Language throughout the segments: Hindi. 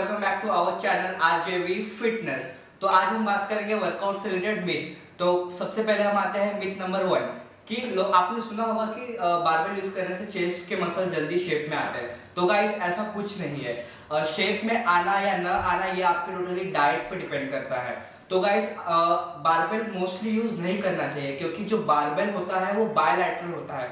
Welcome back to our channel RJV fitness. तो आज हम बात करेंगे वर्कआउट से रिलेटेड मिथ। तो सबसे पहले हम आते हैं मिथ नंबर 1 कि लोग आपने सुना होगा कि बारबेल यूज करने से चेस्ट के मसल जल्दी शेप में आते हैं। तो गाइस ऐसा कुछ नहीं है। शेप में आना या न आना ये आपके टोटली डाइट पे डिपेंड करता है। तो गाइस बारबेल मोस्टली यूज नहीं करना चाहिए क्योंकि जो बारबेल होता है वो बायलैटरल होता है।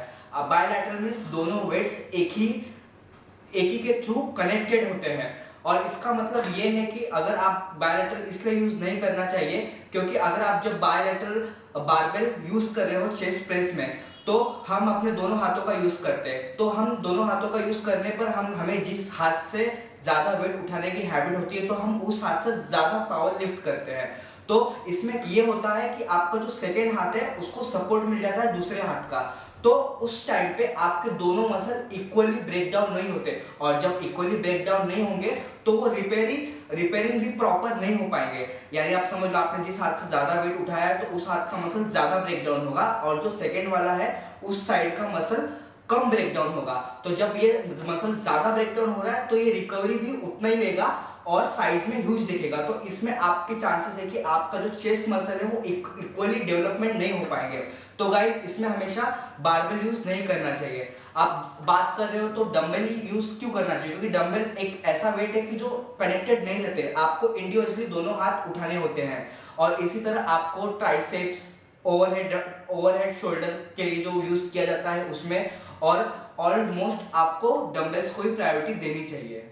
बायलैटरल मीन्स दोनों वेट्स एक ही के थ्रू कनेक्टेड होते हैं। और इसका मतलब ये है कि अगर आप बायलैटरल इसलिए यूज नहीं करना चाहिए क्योंकि अगर आप जब बायलैटरल बारबेल यूज कर रहे हो चेस्ट प्रेस में तो हम अपने दोनों हाथों का यूज करते हैं। तो हम दोनों हाथों का यूज करने पर हमें जिस हाथ से ज्यादा वेट उठाने की हैबिट होती है तो हम उस हाथ से ज्यादा पावर लिफ्ट करते हैं। तो इसमें ये होता है कि आपका जो सेकेंड हाथ है उसको सपोर्ट मिल जाता है दूसरे हाथ का। तो उस टाइम पे आपके दोनों मसल इक्वली ब्रेक डाउन नहीं होते और जब इक्वली ब्रेक डाउन नहीं होंगे तो वो रिपेयरिंग भी प्रॉपर नहीं हो पाएंगे। यानी आप समझ लो आपने जिस हाथ से ज्यादा वेट उठाया है तो उस हाथ का मसल ज्यादा ब्रेक डाउन होगा और जो सेकेंड वाला है उस साइड का मसल कम ब्रेक डाउन होगा। तो जब ये मसल ज्यादा ब्रेक डाउन हो रहा है तो ये रिकवरी भी उतना ही लेगा और साइज में ह्यूज दिखेगा। तो इसमें आपके चांसेस है कि आपका जो चेस्ट मसल है वो इक्वली डेवलपमेंट नहीं हो पाएंगे। तो गाइस इसमें हमेशा बारबेल यूज नहीं करना चाहिए। आप बात कर रहे हो तो डंबल ही यूज क्यों करना चाहिए क्योंकि डंबल एक ऐसा वेट है कि जो कनेक्टेड नहीं रहते, आपको इंडिविजुअली दोनों हाथ उठाने होते हैं। और इसी तरह आपको ट्राइसेप्स ओवरहेड शोल्डर के लिए जो यूज किया जाता है उसमें और ऑलमोस्ट आपको डंबल्स को ही प्रायोरिटी देनी चाहिए।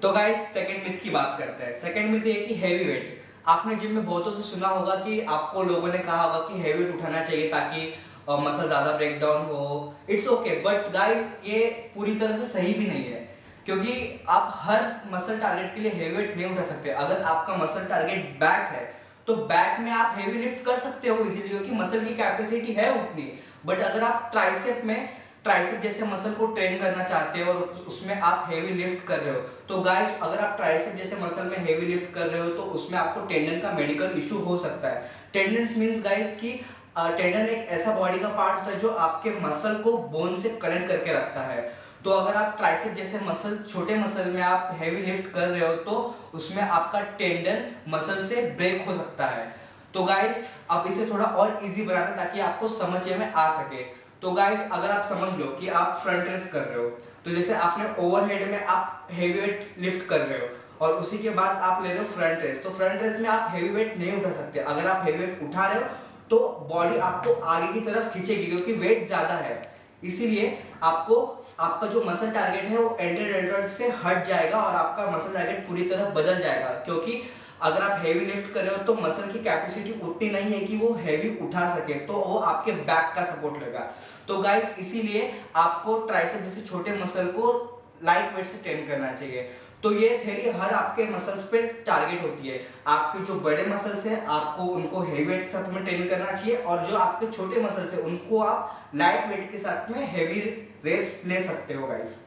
तो गाइस सेकंड मिथ की बात करते हैं। सेकंड मिथ ये कि हेवी वेट। आपने जिम में बहुतों से सुना होगा कि आपको लोगों ने कहा होगा कि हेवी वेट उठाना चाहिए ताकि मसल ज्यादा ब्रेक डाउन हो। इट्स ओके बट गाइस ये पूरी तरह से सही भी नहीं है क्योंकि आप हर मसल टारगेट के लिए हेवी वेट नहीं उठा सकते। अगर आपका मसल टारगेट बैक है तो बैक में आप हेवी लिफ्ट कर सकते हो इजीली क्योंकि मसल की कैपेसिटी है उतनी। बट अगर आप ट्राइसेप जैसे मसल को ट्रेन करना चाहते हो और उसमें आप हेवी लिफ्ट कर रहे हो तो गाइस अगर आप ट्राइसेप जैसे मसल में हेवी लिफ्ट कर रहे हो तो उसमें आपको टेंडन का मेडिकल इशू हो सकता है। टेंडन मींस गाइस कि टेंडन एक ऐसा बॉडी का पार्ट होता है जो आपके मसल को बोन से कनेक्ट करके रखता है। तो अगर आप ट्राइसेप जैसे मसल छोटे मसल में आप हेवी लिफ्ट कर रहे हो तो उसमें आपका टेंडन मसल से ब्रेक हो सकता है। तो गाइस अब इसे थोड़ा और इजी बनाना ताकि आपको समझ में आ सके। तो गाइस अगर आप समझ लो कि आप फ्रंट रेस कर रहे हो तो जैसे आपने ओवरहेड में आप हेवी वेट लिफ्ट कर रहे हो और उसी के बाद आप ले रहे हो फ्रंट रेस। तो फ्रंट रेस में आप हेवी वेट नहीं उठा सकते। अगर आप हेवी वेट उठा रहे हो तो बॉडी आपको आगे की तरफ खींचेगी क्योंकि वेट ज्यादा है। इसीलिए आपको आपका जो मसल टारगेट है वो एंटेड से हट जाएगा और आपका मसल टारगेट पूरी तरह बदल जाएगा क्योंकि अगर आप हेवी लिफ्ट कर रहे हो तो मसल की कैपेसिटी उतनी नहीं है कि वो हेवी उठा सके तो वो आपके बैक का सपोर्ट लेगा। तो गाइस इसीलिए आपको ट्राइसेप जैसे छोटे मसल को लाइट वेट से ट्रेन करना चाहिए। तो ये थ्योरी हर आपके मसल्स पे टारगेट होती है। आपके जो बड़े मसल्स हैं आपको उनको हेवी वेट के साथ में ट्रेन करना चाहिए और जो आपके छोटे मसल्स हैं उनको आप लाइट वेट के साथ में हेवी रेप्स ले सकते हो गाइस।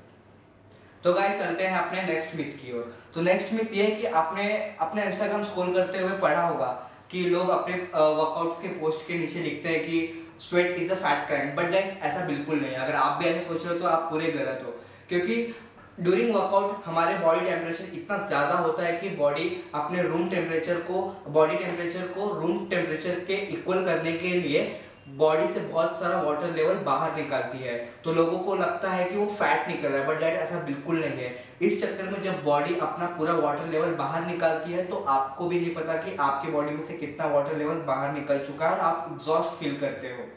तो गाइस चलते हैं अपने नेक्स्ट मिथ की ओर। तो नेक्स्ट मिथ ये है कि आपने अपने इंस्टाग्राम स्क्रॉल करते हुए पढ़ा होगा कि लोग अपने वर्कआउट के पोस्ट के नीचे लिखते हैं कि sweat is a fat crime. But guys ऐसा बिल्कुल नहीं है। अगर आप भी ऐसे सोच रहे हो तो आप पूरे गलत हो क्योंकि ड्यूरिंग वर्कआउट हमारे बॉडी टेम्परेचर इतना ज़्यादा होता है कि बॉडी अपने बॉडी टेम्परेचर को रूम टेम्परेचर के इक्वल करने के लिए बॉडी से बहुत सारा वाटर लेवल बाहर निकालती है। तो लोगों को लगता है कि वो फैट निकल रहा है बट दैट ऐसा बिल्कुल नहीं है। इस चक्कर में जब बॉडी अपना पूरा वाटर लेवल बाहर निकालती है तो आपको भी नहीं पता कि आपके बॉडी में से कितना वाटर लेवल बाहर निकल चुका है और आप एग्जॉस्ट फील करते हो।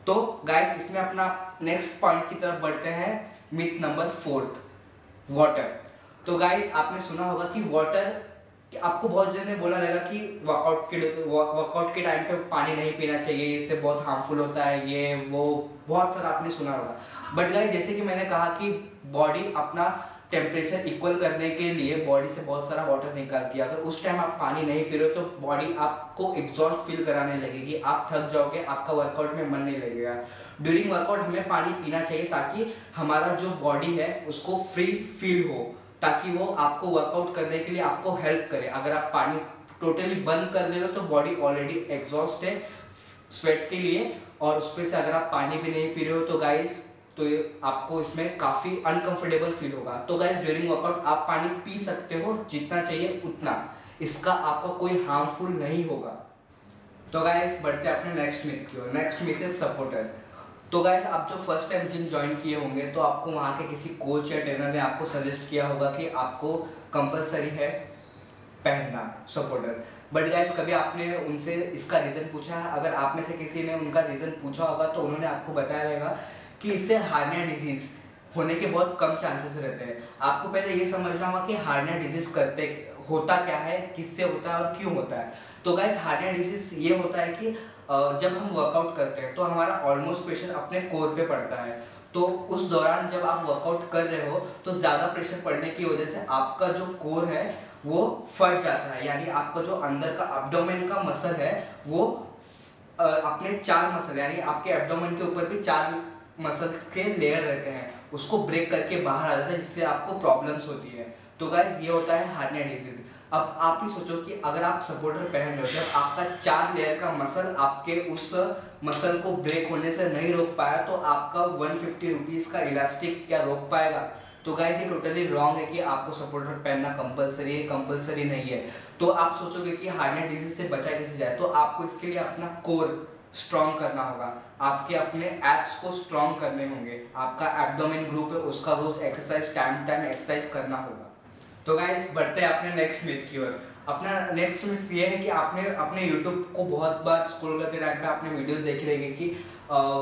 तो गाइस इसमें अपना नेक्स्ट पॉइंट की तरफ बढ़ते हैं। Myth number 4 water. तो गाइस आपने सुना होगा कि वाटर कि आपको बहुत जन ने बोला रहेगा कि वर्कआउट के टाइम पे पानी नहीं पीना चाहिए, इससे बहुत हार्मफुल होता है, ये वो बहुत सारा आपने सुना होगा। बट गाइस जैसे कि मैंने कहा कि बॉडी अपना टेम्परेचर इक्वल करने के लिए बॉडी से बहुत सारा वाटर निकालती है। अगर उस टाइम आप पानी नहीं पी रहे हो तो बॉडी आपको एग्जॉस्ट फील कराने लगेगी, आप थक जाओगे, आपका वर्कआउट में मन नहीं लगेगा। ड्यूरिंग वर्कआउट हमें पानी पीना चाहिए ताकि हमारा जो बॉडी है उसको फ्री फील हो, ताकि वो आपको वर्कआउट करने के लिए आपको हेल्प करे। अगर आप पानी टोटली बंद कर दे रहे हो तो बॉडी ऑलरेडी एग्जॉस्ट है स्वेट के लिए और उस पे से अगर आप पानी भी नहीं पी रहे हो तो गाइस तो ये आपको इसमें काफ़ी अनकंफर्टेबल फील होगा। तो गाइस ड्यूरिंग वर्कआउट आप पानी पी सकते हो जितना चाहिए उतना, इसका आपका कोई हार्मफुल नहीं होगा। तो गाइस बढ़ते हैं अपने नेक्स्ट मिथ की ओर। Next myth is supporter. तो गाइस आप जो फर्स्ट टाइम जिम ज्वाइन किए होंगे तो आपको वहाँ के किसी कोच या ट्रेनर ने आपको सजेस्ट किया होगा कि आपको कंपलसरी है पहनना सपोर्टर। बट गाइस कभी आपने उनसे इसका रीज़न पूछा है? अगर आप में से किसी ने उनका रीज़न पूछा होगा तो उन्होंने आपको बताया रहेगा कि इससे हार्निया डिजीज़ होने के बहुत कम चांसेस रहते हैं। आपको पहले ये समझना होगा कि हार्निया डिजीज़ होता क्या है, किससे होता है और क्यों होता है। तो गाइस हार्निया डिजीज़ ये होता है कि जब हम वर्कआउट करते हैं तो हमारा ऑलमोस्ट प्रेशर अपने कोर पे पड़ता है। तो उस दौरान जब आप वर्कआउट कर रहे हो तो ज़्यादा प्रेशर पड़ने की वजह से आपका जो कोर है वो फट जाता है, यानी आपका जो अंदर का एब्डोमेन का मसल है वो अपने 4 मसल यानी आपके एब्डोमेन के ऊपर भी 4 मसल्स के लेयर रहते हैं, उसको ब्रेक करके बाहर आ जाता है, जिससे आपको प्रॉब्लम्स होती है। तो गाइस ये होता है हार्निया डिजीज। अब आप ही सोचो कि अगर आप सपोर्टर पहन रहे हो, जब आपका 4 लेयर का मसल आपके उस मसल को ब्रेक होने से नहीं रोक पाया तो आपका 150 रुपीज़ का इलास्टिक क्या रोक पाएगा? तो गाइस ये टोटली रॉन्ग है कि आपको सपोर्टर पहनना कंपलसरी है, कंपलसरी नहीं है। तो आप सोचोगे कि हार्निया डिजीज से बचा कैसे जाए, तो आपको इसके लिए अपना कोर स्ट्रॉन्ग करना होगा, आपके अपने एब्स को स्ट्रॉन्ग करने होंगे, आपका एब्डोमेन ग्रुप है उसका रोज एक्सरसाइज टाइम एक्सरसाइज करना होगा। तो गाइस बढ़ते हैं अपने नेक्स्ट मिथ की ओर। अपना नेक्स्ट मिथ ये है कि आपने अपने यूट्यूब को बहुत बार स्क्रॉल करते टाइम पे आपने वीडियोस देखे रहेंगे कि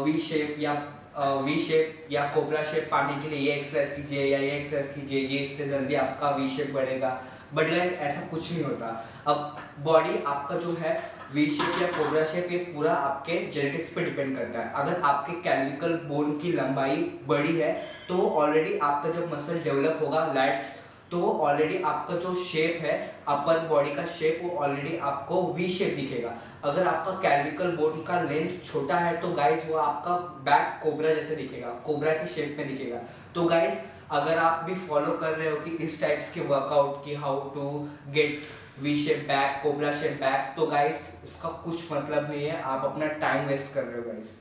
वी शेप या कोबरा शेप पाने के लिए ये एक्सरसाइज कीजिए या ये एक्सरसाइज कीजिए, ये इससे जल्दी आपका वी शेप बढ़ेगा। बट गाइस ऐसा कुछ नहीं होता। अब बॉडी आपका जो है वी शेप या कोबरा शेप ये पूरा आपके जेनेटिक्स पे डिपेंड करता है। अगर आपके कैल्विकल बोन की लंबाई बड़ी है तो ऑलरेडी आपका जब मसल डेवलप होगा लैट्स, तो ऑलरेडी आपका जो शेप है अपर बॉडी का शेप वो ऑलरेडी आपको वी शेप दिखेगा। अगर आपका कैल्विकल बोन का लेंथ छोटा है तो गाइस वो आपका बैक कोबरा जैसे दिखेगा, कोबरा के शेप में दिखेगा। तो गाइस अगर आप भी फॉलो कर रहे हो कि इस टाइप्स के वर्कआउट की how to get V shape back, cobra shape back, तो गाइस इसका कुछ मतलब नहीं है, आप अपना टाइम वेस्ट कर रहे हो गाइस।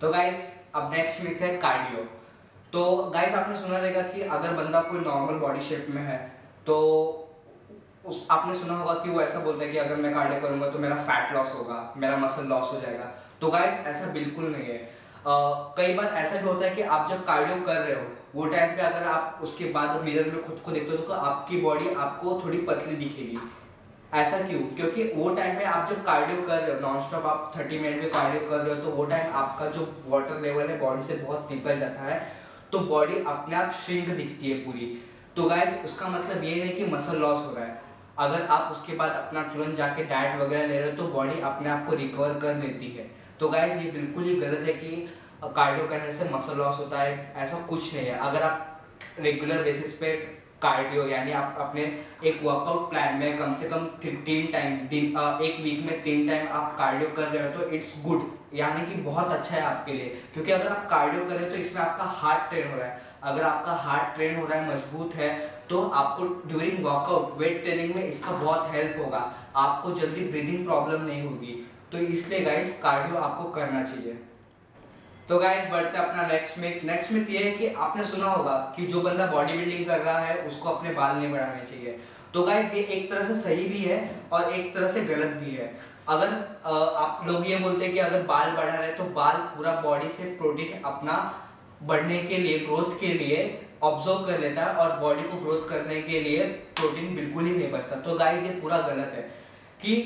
तो गाइस अब नेक्स्ट मिथ है कार्डियो। तो गाइस आपने सुना रहेगा कि अगर बंदा कोई नॉर्मल बॉडी शेप में है तो उस आपने सुना होगा कि वो ऐसा बोलता है कि अगर मैं कार्डियो करूंगा तो मेरा फैट लॉस होगा, मेरा मसल लॉस हो जाएगा। तो गाइस ऐसा बिल्कुल नहीं है। कई बार ऐसा भी होता है कि आप जब कार्डियो कर रहे हो वो टाइम पे अगर आप उसके बाद मिरर में खुद को देखते हो तो आपकी बॉडी आपको थोड़ी पतली दिखेगी। ऐसा क्यों? क्योंकि वो टाइम पे आप जब कार्डियो कर रहे हो नॉन स्टॉप, आप 30 मिनट में कार्डियो कर रहे हो तो वो टाइम आपका जो वाटर लेवल है बॉडी से बहुत निकल जाता है, तो बॉडी अपने आप श्रिंक दिखती है पूरी। तो गाइस उसका मतलब ये नहीं कि मसल लॉस हो रहा है। अगर आप उसके बाद अपना तुरंत जाके डाइट वगैरह ले रहे हो तो बॉडी अपने आप को रिकवर कर लेती है। तो गाइस ये बिल्कुल ही गलत है कि कार्डियो करने से मसल लॉस होता है, ऐसा कुछ नहीं है। अगर आप रेगुलर बेसिस पे कार्डियो यानी आप अपने एक वर्कआउट प्लान में कम से कम 3 टाइम एक वीक में 3 टाइम आप कार्डियो कर रहे हो तो इट्स गुड, यानी कि बहुत अच्छा है आपके लिए। क्योंकि अगर आप कार्डियो कर रहे हो तो इसमें आपका हार्ट ट्रेन हो रहा है। अगर आपका हार्ट ट्रेन हो रहा है, मजबूत है, तो आपको ड्यूरिंग वर्कआउट वेट ट्रेनिंग में इसका बहुत हेल्प होगा, आपको जल्दी ब्रीदिंग प्रॉब्लम नहीं होगी। तो इसलिए गाइस कार्डियो आपको करना चाहिए। तो गाइस बढ़ते हैं अपना नेक्स्ट मिथ ये है कि आपने सुना होगा कि जो बंदा बॉडी बिल्डिंग कर रहा है उसको अपने बाल नहीं बढ़ाने चाहिए। तो गाइस ये एक तरह से सही भी है और एक तरह से गलत भी है। अगर आप लोग ये बोलते हैं कि अगर बाल बढ़ा रहे हैं तो बाल पूरा बॉडी से प्रोटीन अपना बढ़ने के लिए, ग्रोथ के लिए ऑब्जर्व कर लेता है और बॉडी को ग्रोथ करने के लिए प्रोटीन बिल्कुल ही नहीं बचता। तो गाइस ये पूरा गलत है कि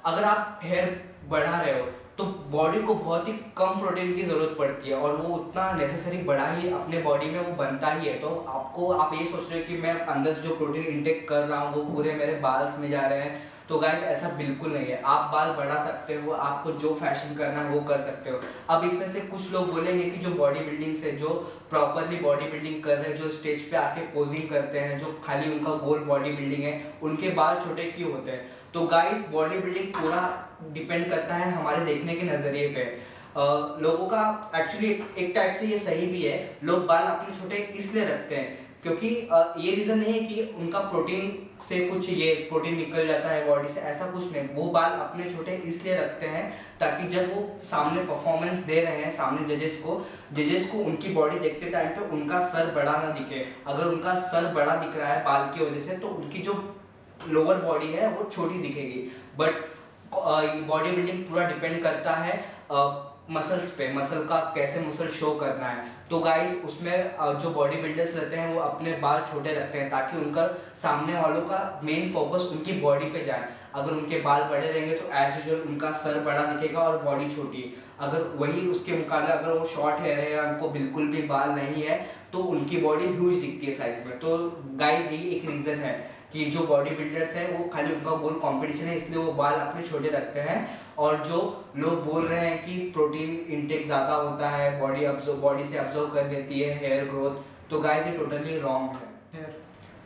अगर आप हेयर बढ़ा रहे हो तो बॉडी को बहुत ही कम प्रोटीन की ज़रूरत पड़ती है और वो उतना नेसेसरी बड़ा ही अपने बॉडी में वो बनता ही है। तो आप ये सोच रहे हो कि मैं अंदर से जो प्रोटीन इंटेक कर रहा हूँ वो पूरे मेरे बाल में जा रहे हैं, तो गाइस ऐसा बिल्कुल नहीं है। आप बाल बढ़ा सकते हो, आपको जो फैशन करना है वो कर सकते हो। अब इसमें से कुछ लोग बोलेंगे कि जो बॉडी बिल्डिंग से, जो प्रॉपरली बॉडी बिल्डिंग कर रहे हैं, जो स्टेज पे आके पोजिंग करते हैं, जो खाली उनका गोल बॉडी बिल्डिंग है, उनके बाल छोटे क्यों होते हैं? तो गाइस बॉडी बिल्डिंग पूरा डिपेंड करता है हमारे देखने के नज़रिए पे। लोगों का एक्चुअली एक टाइप से ये सही भी है, लोग बाल अपने छोटे इसलिए रखते हैं क्योंकि ये रीज़न नहीं है कि उनका प्रोटीन से कुछ ये प्रोटीन निकल जाता है बॉडी से, ऐसा कुछ नहीं। वो बाल अपने छोटे इसलिए रखते हैं ताकि जब वो सामने परफॉर्मेंस दे रहे हैं सामने जजेस को उनकी बॉडी देखते टाइम पे उनका सर बड़ा ना दिखे। अगर उनका सर बड़ा दिख रहा है बाल की वजह से तो उनकी जो लोअर बॉडी है वो छोटी दिखेगी। बट बॉडी बिल्डिंग पूरा डिपेंड करता है मसल्स पे, मसल का कैसे मसल शो करना है। तो गाइस उसमें जो बॉडी बिल्डर्स रहते हैं वो अपने बाल छोटे रखते हैं ताकि उनका सामने वालों का मेन फोकस उनकी बॉडी पे जाए। अगर उनके बाल बड़े रहेंगे तो एज यूजुअल उनका सर बड़ा दिखेगा और बॉडी छोटी। अगर वही उसके मुकाबले अगर वो शॉर्ट हेयर है या उनको बिल्कुल भी बाल नहीं है तो उनकी बॉडी ह्यूज दिखती है साइज में। तो गाइस यही एक रीज़न है कि जो बॉडी बिल्डर्स है वो खाली उनका गोल कंपटीशन है इसलिए वो बाल अपने छोटे रखते हैं। और जो लोग बोल रहे हैं कि प्रोटीन इंटेक ज़्यादा होता है, बॉडी से अब्जॉर्व कर लेती है हेयर ग्रोथ, तो गाइस ये टोटली रॉन्ग है।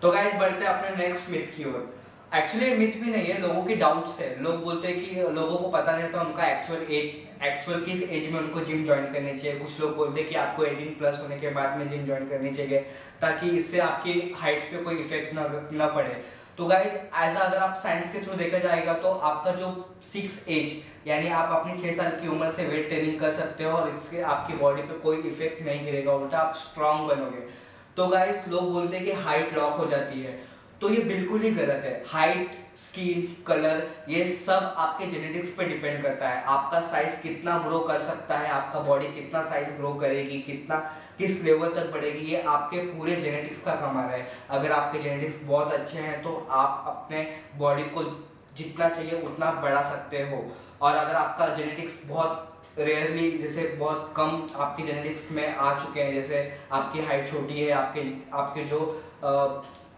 तो गाइस बढ़ते हैं अपने नेक्स्ट मिथ की ओर। एक्चुअली मिथ भी नहीं है, लोगों की डाउट्स है। लोग बोलते हैं कि लोगों को पता नहीं होता उनका एक्चुअल किस एज में उनको जिम ज्वाइन करनी चाहिए। कुछ लोग बोलते हैं कि आपको 18 प्लस होने के बाद में जिम ज्वाइन करनी चाहिए ताकि इससे आपकी हाइट पे कोई इफेक्ट ना पड़े। तो गाइज ऐसा अगर आप साइंस के थ्रू देखा जाएगा तो आपका जो 6 एज यानी आप अपनी 6 साल की उम्र से वेट ट्रेनिंग कर सकते हो और इससे आपकी बॉडी पे कोई इफेक्ट नहीं गिरेगा, उल्टा आप स्ट्रांग बनोगे। तो गाइज लोग बोलते हैं कि हाइट लॉक हो जाती है, तो ये बिल्कुल ही गलत है। हाइट, स्किन कलर ये सब आपके जेनेटिक्स पे डिपेंड करता है। आपका साइज कितना ग्रो कर सकता है, आपका बॉडी कितना साइज ग्रो करेगी, किस लेवल तक बढ़ेगी, ये आपके पूरे जेनेटिक्स का कमाल है। अगर आपके जेनेटिक्स बहुत अच्छे हैं तो आप अपने बॉडी को जितना चाहिए उतना बढ़ा सकते हो। और अगर आपका जेनेटिक्स बहुत रेयरली जैसे बहुत कम आपके जेनेटिक्स में आ चुके हैं, जैसे आपकी हाइट छोटी है, आपके जो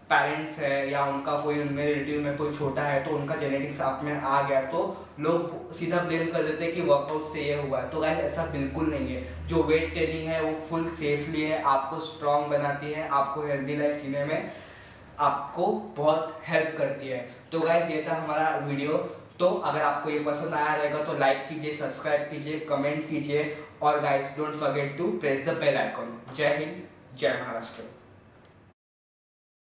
पेरेंट्स है या उनका कोई उनमें रिलेटिव में कोई छोटा है तो उनका जेनेटिक्स आप में आ गया तो लोग सीधा ब्लेम कर देते हैं कि वर्कआउट से ये हुआ है। तो गाइस ऐसा बिल्कुल नहीं है। जो वेट ट्रेनिंग है वो फुल सेफली है, आपको स्ट्रांग बनाती है, आपको हेल्दी लाइफ जीने में आपको बहुत हेल्प करती है। तो गाइस ये था हमारा वीडियो। तो अगर आपको ये पसंद आया रहेगा तो लाइक कीजिए, सब्सक्राइब कीजिए, कमेंट कीजिए और guys don't forget to press the bell icon. जय हिंद, जय महाराष्ट्र।